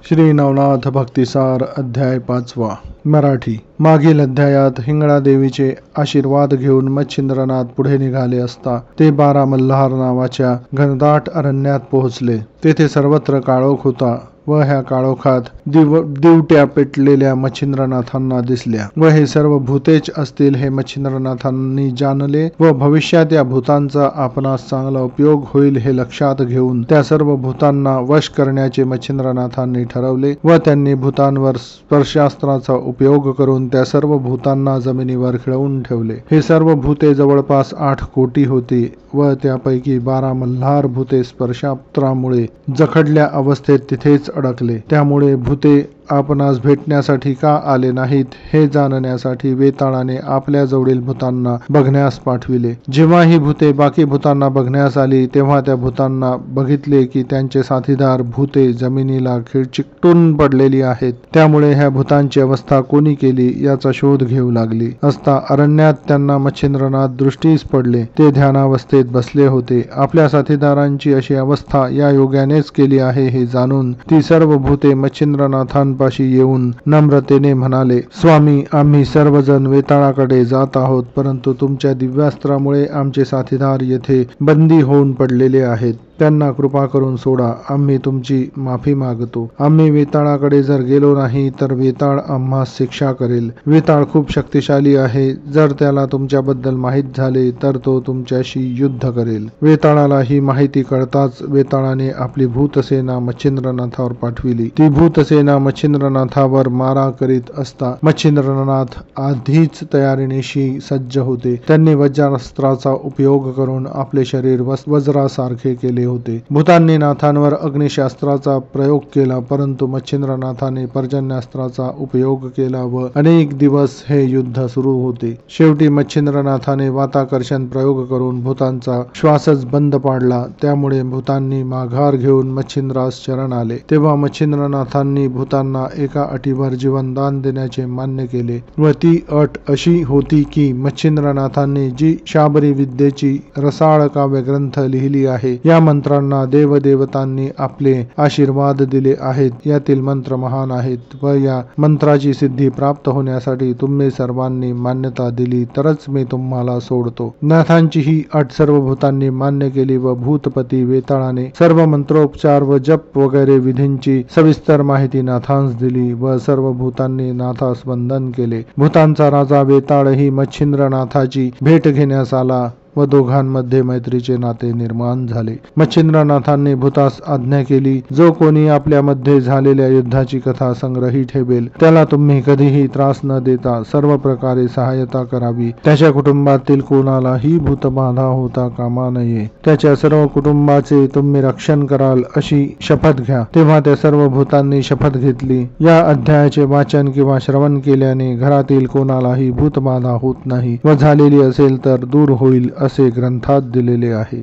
श्री नवनाथ भक्तिसार अध्याय 5 मराठी। मागील अध्यायात हिंगळा देवीचे आशीर्वाद घेऊन मच्छिंद्रनाथ पुढे निघाले असता ते 12 मल्हार नावाच्या घनदाट अरण्यात पोहोचले। तेथे सर्वत्र काळोख होता व ह्या काळोखात दिवट्या पेटलेल्या मच्छिंद्रनाथांना दिसल्या व हे सर्व भूतेच असतील हे मच्छिंद्रनाथांनी जाणले व भविष्यात या भूतांचा आपणास चांगला उपयोग होईल हे लक्षात घेऊन त्या सर्व भूतांना वश करण्याचे मच्छिंद्रनाथांनी ठरवले व त्यांनी भूतांवर स्पर्शास्त्राचा उपयोग करून त्या सर्व भूतांना जमिनीवर खिळवून ठेवले। हे सर्व भूते जवळपास 8 कोटी होती व त्यापैकी 12 मल्हार भूते स्पर्शास्त्रामुळे जखडल्या अवस्थेत तिथेच अडकले। त्यामुळे भूते आपणास भेटण्यासाठी का आले नाहीत हे जाणण्यासाठी वेताळाने आपल्या जवळील भूतांना बघण्यास पाठविले। जेव्हा ही भूते बाकी भूतांना बघण्यास आली तेव्हा त्या भूतांना बघितले की त्यांचे साथीदार भूते जमिनीला चिकटून पडलेली आहेत। त्यामुळे ह्या भूतांची अवस्था कोणी केली याचा शोध घेऊ लागली असता अरण्यात त्यांना मच्छिंद्रनाथ दृष्टीस पडले। ते ध्यानावस्थेत बसले होते। आपल्या साथीदारांची अशी अवस्था या योग्यानेच केली आहे हे जाणून ती सर्व भूते मच्छिंद्रनाथांपाशी येऊन नम्रतेने म्हणाले, स्वामी, आम्ही सर्वजण वेताळाकडे जात आहोत, परंतु तुमच्या दिव्यास्त्रामुळे आमचे साथीदार येथे बंदी होऊन पडलेले आहेत। त्यांना कृपा करून सोडा, आम्ही तुमची माफी मागतो। आम्ही वेताळाकडे जर गेलो नाही तर वेताळ आम्हास शिक्षा करेल। वेताळ खूप शक्तिशाली आहे, जर त्याला तुमच्याबद्दल माहीत झाले तर तो तुमच्याशी युद्ध करेल। वेताळाला ही माहिती कळताच वेताळाने आपली भूतसेना मच्छिंद्रनाथावर पाठविली। ती भूतसेना मच्छिंद्रनाथावर मारा करीत असता मच्छिंद्रनाथ आधीच तयारीनिशी सज्ज होते। त्यांनी वज्रास्त्राचा उपयोग करून आपले शरीर वज्रासारखे केले होते। भूतांनी नाथांवर अग्निशास्त्राचा प्रयोग केला, परंतु मच्छिंद्रनाथाने पर्जन्यास्त्राचा उपयोग केला व अनेक दिवस हे युद्ध सुरू होते। शेवटी मच्छिंद्रनाथाने वाताकर्षण प्रयोग करून भूतांचा श्वासच बंद पाडला। त्यामुळे भूतांनी माघार घेऊन मच्छिंद्रास शरण आले। तेव्हा मच्छिंद्रनाथांनी भूतांना एका अटीवर जीवनदान देण्याचे मान्य केले व ती अट अशी होती की मच्छिंद्रनाथांनी जी शाबरी विद्येची रसाळ काव्यग्रंथ लिहिली आहे या मंत्रांना देवदेवतांनी आपले आशीर्वाद दिले आहेत। यातील मंत्र महान आहेत व या मंत्राची सिद्धी प्राप्त होण्यासाठी तुम्ही सर्वांनी मान्यता दिली तरच मी तुम्हाला सोडतो। नाथांची ही अट सर्व भूतांनी मान्य केली व भूतपती वेताळाने सर्व मंत्रोपचार व जप वगैरे विधींची सविस्तर माहिती नाथांस दिली व सर्व भूतांनी नाथास वंदन केले। भूतांचा राजा वेताळही मच्छिंद्रनाथाची भेट घेण्यास आला व दोघांमध्ये मैत्रीचे नाते निर्माण झाले। मच्छिंद्रनाथांनी भूतास आज्ञा केली, जो कोणी आपल्यामध्ये झालेल्या युद्धाची कथा संग्रही ठेवेल त्याला तुम्ही कधीही त्रास न देता सर्व प्रकारे सहायता करावी। त्याच्या कुटुंबातील कोणालाही भूतबाधा होता कामा नये। त्याच्या सर्व कुटुंबाचे तुम्ही रक्षण कराल अशी शपथ घ्या। तेव्हा त्या सर्व भूतांनी शपथ घेतली। या अध्यायाचे वाचन किंवा श्रवण केल्याने घरातील कोणालाही भूतबाधा होत नाही व झालेली असेल तर दूर होईल असे ग्रंथात दिलेले आहे।